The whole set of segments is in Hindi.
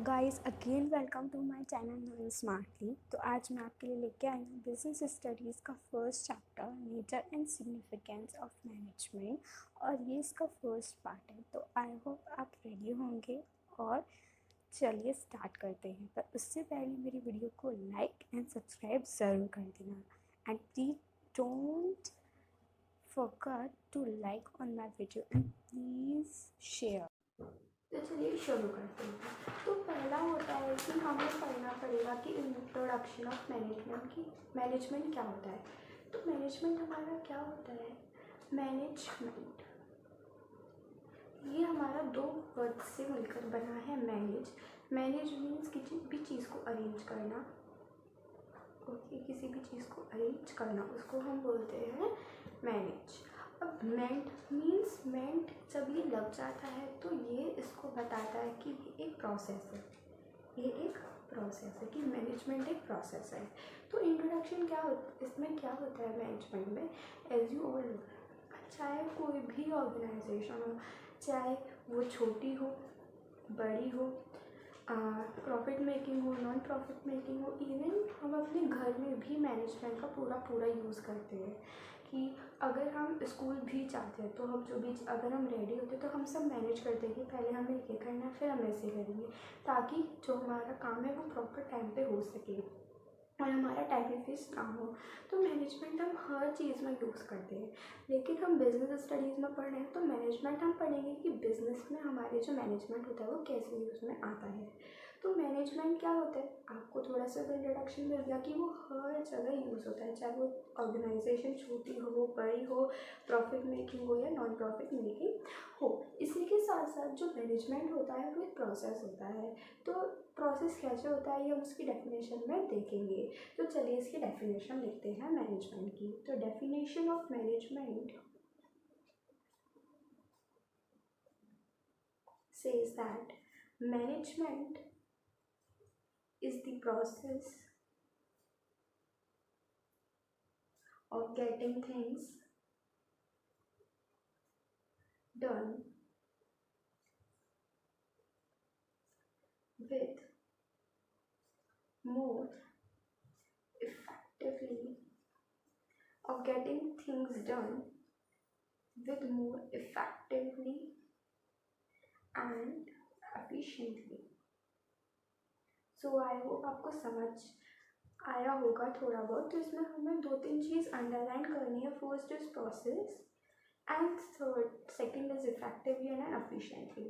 Guys again welcome to my channel learn smartly. तो आज मैं आपके लिए लेके आई हूँ बिजनेस स्टडीज़ का first chapter nature and significance of management, और ये इसका फर्स्ट पार्ट है। तो आई होप आप रेडी होंगे और चलिए स्टार्ट करते हैं। पर उससे पहले मेरी वीडियो को लाइक एंड सब्सक्राइब ज़रूर कर देना, and please don't forget to like on my video and please share। तो चलिए शुरू करते हैं। तो पहला होता है कि हमें पढ़ना पड़ेगा कि इंट्रोडक्शन ऑफ मैनेजमेंट की मैनेजमेंट क्या होता है। तो मैनेजमेंट हमारा क्या होता है? मैनेजमेंट ये हमारा दो वर्ड से मिलकर बना है। मैनेज मीन्स किसी भी चीज़ को अरेंज करना। ओके, किसी भी चीज़ को अरेंज करना उसको हम बोलते हैं मैनेज। अब मेंट जब ये लग जाता है तो ये इसको बताता है कि ये एक प्रोसेस है। ये एक प्रोसेस है कि मैनेजमेंट एक प्रोसेस है। तो इंट्रोडक्शन क्या होता, इसमें क्या होता है मैनेजमेंट में? एज यू ऑल नो, चाहे कोई भी ऑर्गेनाइजेशन हो, चाहे वो छोटी हो बड़ी हो, प्रॉफिट मेकिंग हो नॉन प्रॉफिट मेकिंग हो, इवन हम अपने घर में भी मैनेजमेंट का पूरा यूज़ करते हैं। कि अगर हम स्कूल भी जाते हैं तो हम अगर हम रेडी होते तो हम सब मैनेज करते हैं कि पहले हमें ये करना है फिर हम ऐसे करेंगे, ताकि जो हमारा काम है वो प्रॉपर टाइम पे हो सके और हमारा टाइम वेस्ट ना हो। तो मैनेजमेंट हम हर चीज़ में यूज़ करते हैं। लेकिन हम बिज़नेस स्टडीज़ में पढ़ रहे हैं तो मैनेजमेंट हम पढ़ेंगे कि बिज़नेस में हमारे जो मैनेजमेंट होता है वो कैसे यूज़ में आता है। तो मैनेजमेंट क्या होता है, आपको थोड़ा सा इंट्रोडक्शन मिल गया कि वो हर जगह यूज़ होता है, चाहे वो ऑर्गेनाइजेशन छोटी हो बड़ी हो, प्रॉफिट मेकिंग हो या नॉन प्रॉफिट मेकिंग हो। इसी के साथ साथ जो मैनेजमेंट होता है वो एक प्रोसेस होता है। तो प्रोसेस कैसे होता है ये हम उसकी डेफिनेशन में देखेंगे। तो चलिए इसकी डेफिनेशन लिखते हैं मैनेजमेंट की। तो definition of management says that management is the process of getting things done with more effectively of getting things done with more effectively and efficiently। So I hope आपको समझ आया होगा थोड़ा बहुत। तो इसमें हमें दो तीन चीज़ अंडरलाइन करनी है। First is process and second is effectively and efficiently.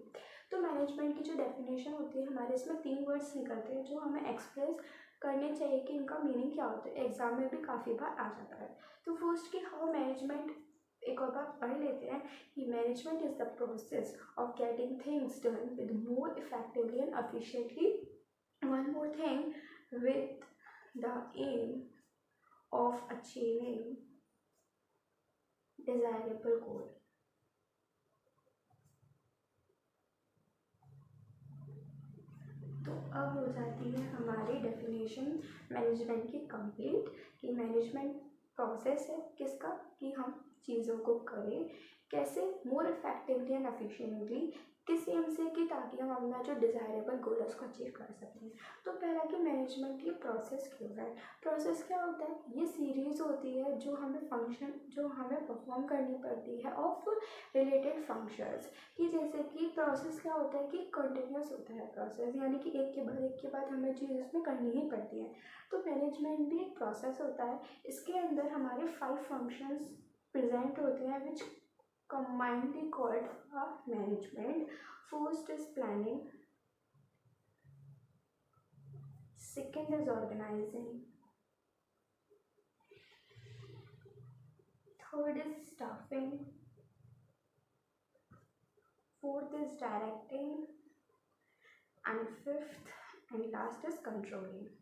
तो मैनेजमेंट की जो डेफिनेशन होती है हमारे इसमें तीन वर्ड्स निकलते हैं जो हमें एक्सप्रेस करने चाहिए कि इनका मीनिंग क्या होता है। एग्जाम में भी काफ़ी बार आ जाता है। तो फर्स्ट की हाउ मैनेजमेंट एक और बार पढ़ लेते हैं कि management is the process of getting things done with more effectively and efficiently. One more thing, with the aim of achieving desirable goal। तो अब हो जाती है हमारी डेफिनेशन मैनेजमेंट की कंप्लीट कि मैनेजमेंट प्रोसेस है किसका, कि हम चीज़ों को करें कैसे मोर इफेक्टिवली एंड एफिशिएंटली, किस एम से कि ताकि हम अपना जो डिज़ायरेबल गोल है उसको अचीव कर सकें। तो पहला कि मैनेजमेंट की प्रोसेस क्यों है। प्रोसेस क्या होता है, ये सीरीज़ होती है जो हमें परफॉर्म करनी पड़ती है ऑफ रिलेटेड फंक्शंस। कि जैसे कि प्रोसेस क्या होता है कि कंटिन्यूस होता है प्रोसेस, यानी कि एक के बाद हमें चीज़ इसमें करनी ही पड़ती है। तो मैनेजमेंट भी एक प्रोसेस होता है। इसके अंदर हमारे 5 फंक्शंस प्रेजेंट होते हैं विच combinedly called management। First is planning, second is organizing, third is staffing, fourth is directing, and fifth and last is controlling।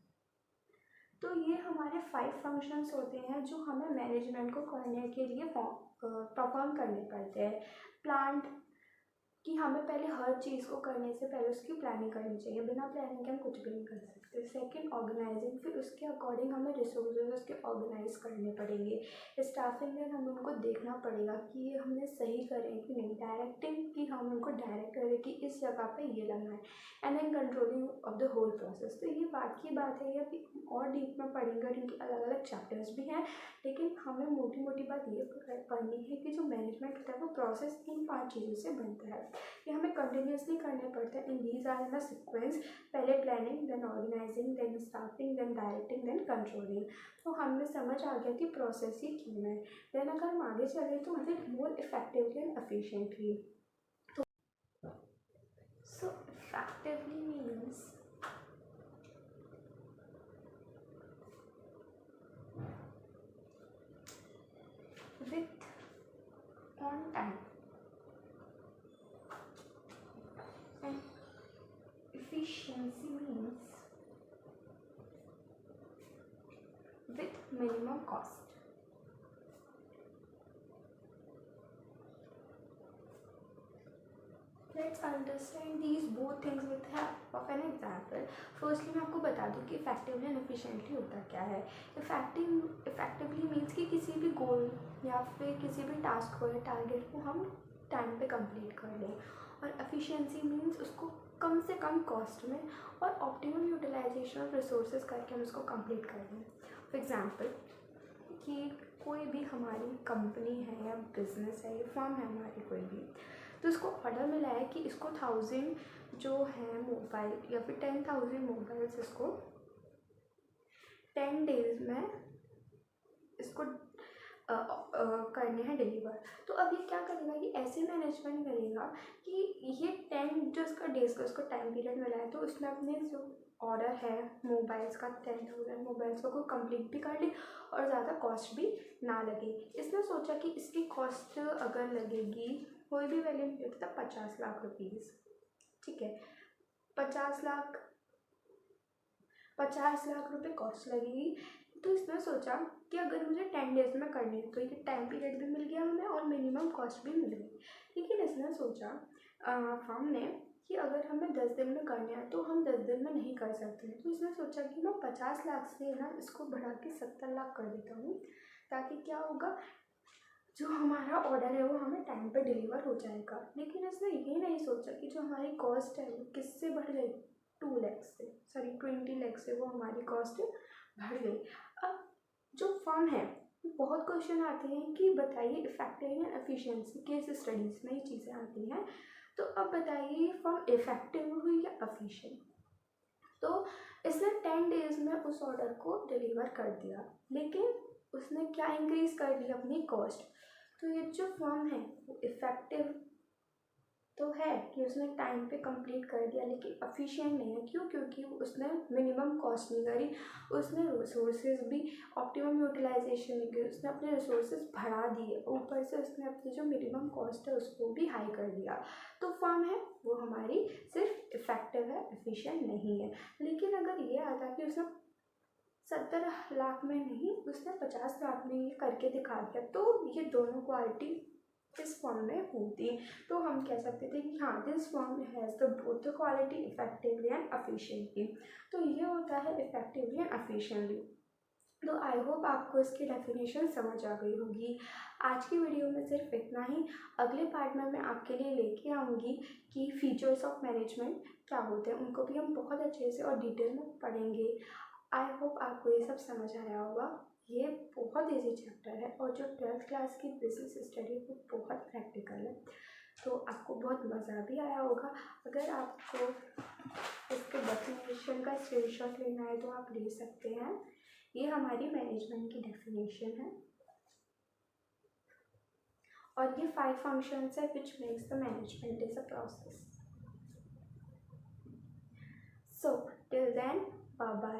तो ये हमारे 5 फंक्शंस होते हैं जो हमें मैनेजमेंट को करने के लिए परफॉर्म करने पड़ते हैं। प्लान, कि हमें पहले हर चीज़ को करने से पहले उसकी प्लानिंग करनी चाहिए, बिना प्लानिंग के हम कुछ भी नहीं कर सकते। सेकंड, ऑर्गेनाइजिंग, फिर उसके अकॉर्डिंग हमें रिसोर्सेज उसके ऑर्गेनाइज करने पड़ेंगे। स्टाफिंग में हमें उनको देखना पड़ेगा कि ये हमने सही करें कि नहीं। डायरेक्टिंग कि हम उनको डायरेक्ट करें कि इस जगह पे ये लगना है। And then controlling of the whole process. तो ये बात की बात है, ये अभी और डीप में पढ़ेंगे क्योंकि अलग अलग चैप्टर्स भी हैं, लेकिन हमें मोटी मोटी बात ये पढ़नी है कि जो मैनेजमेंट होता है वो प्रोसेस इन 5 चीज़ों से बनता है। ये हमें कंटिन्यूसली करने पड़ते हैं। In these are in a sequence, पहले planning, then organising, then staffing, then directing, then controlling. तो हमें समझ आ गया कि प्रोसेस ही क्यों है। देन अगर हम आगे चले तो मतलब more effectively and efficiently. So effectively means with on time, and efficiency means with minimum cost. Let's understand these both things with help of an example. Firstly मैं आपको बता दूँ कि effectively and efficiently होता क्या है। effectively means कि किसी भी गोल या फिर किसी भी टास्क को या टारगेट को हम टाइम पे कंप्लीट कर लें, और efficiency means उसको कम से कम कॉस्ट में और ऑप्टिमम यूटिलाइजेशन ऑफ रिसोर्सेज करके हम उसको कंप्लीट कर लें। फॉर एग्जांपल कि कोई भी हमारी कंपनी है या बिजनेस है या फर्म है हमारी कोई भी, तो इसको ऑर्डर मिला है कि इसको 1000 जो है मोबाइल या फिर 10,000 मोबाइल्स इसको 10 डेज में इसको करने हैं डिलीवर। तो अब ये क्या करेगा कि ऐसे मैनेजमेंट करेगा कि ये 10 जो इसका डेज का उसको टाइम पीरियड मिला है, तो उसमें अपने जो ऑर्डर है मोबाइल्स का 10,000 मोबाइल्स को कंप्लीट भी कर ली और ज़्यादा कॉस्ट भी ना लगे। इसने सोचा कि इसकी कॉस्ट अगर लगेगी, कोई भी वैल्यू नहीं देता, 50 लाख रुपीज़, ठीक है, 50 लाख रुपए कॉस्ट लगेगी। तो इसने सोचा कि अगर मुझे 10 डेज में करनी है तो ये टाइम पीरियड भी मिल गया हमें और मिनिमम कॉस्ट भी मिल गई। लेकिन इसने सोचा फर्म ने कि अगर हमें 10 दिन में करना है तो हम 10 दिन में नहीं कर सकते। तो इसने सोचा कि मैं 50 लाख से ना इसको बढ़ा के 70 लाख कर देता हूँ, ताकि क्या होगा, जो हमारा ऑर्डर है वो हमें टाइम पे डिलीवर हो जाएगा। लेकिन इसने ये नहीं सोचा कि जो हमारी कॉस्ट है वो किससे बढ़ गई, 2 लाख से, सॉरी 20 लाख से वो हमारी कॉस्ट बढ़ गई। अब जो फर्म है, बहुत क्वेश्चन आते हैं कि बताइए effective and efficiency, case studies में ये चीज़ें आती हैं। तो अब बताइए ये फर्म इफेक्टिव हुई या एफिशिएंट। तो इसने 10 डेज में उस ऑर्डर को डिलीवर कर दिया, लेकिन उसने क्या इंक्रीज़ कर दी, अपनी कॉस्ट। तो ये जो फर्म है वो इफ़ेक्टिव तो है कि उसने टाइम पे कंप्लीट कर दिया, लेकिन एफिशिएंट नहीं है। क्यों? क्योंकि उसने मिनिमम कॉस्ट नहीं करी, उसने रिसोर्सेज भी ऑप्टिमम यूटिलाइजेशन नहीं की, उसने अपने रिसोर्सेज बढ़ा दिए, ऊपर से उसने अपनी जो मिनिमम कॉस्ट है उसको भी हाई कर दिया। तो फर्म है वो हमारी सिर्फ इफ़ेक्टिव है, एफिशिएंट नहीं है। लेकिन अगर ये आता कि उसने 70 लाख में नहीं, उसने 50 लाख में ये करके दिखा दिया, तो ये दोनों क्वालिटी इस फॉर्म में होती, तो हम कह सकते थे कि हाँ, this form has the both the quality effectively and efficiently. तो ये होता है इफेक्टिवली एंड एफिशिएंटली। तो आई होप आपको इसकी डेफिनेशन समझ आ गई होगी। आज की वीडियो में सिर्फ इतना ही। अगले पार्ट में मैं आपके लिए लेके आऊँगी कि फीचर्स ऑफ मैनेजमेंट क्या होते हैं, उनको भी हम बहुत अच्छे से और डिटेल में पढ़ेंगे। आई होप आपको ये सब समझ आया होगा। ये बहुत ईजी चैप्टर है और जो 12th क्लास की बिजनेस स्टडी वो बहुत प्रैक्टिकल है, तो आपको बहुत मज़ा भी आया होगा। अगर आपको इसके डेफिनेशन का स्क्रीनशॉट लेना है तो आप ले सकते हैं। ये हमारी मैनेजमेंट की डेफिनेशन है और ये 5 फंक्शंस है which makes the management is a process. So till then, bye bye.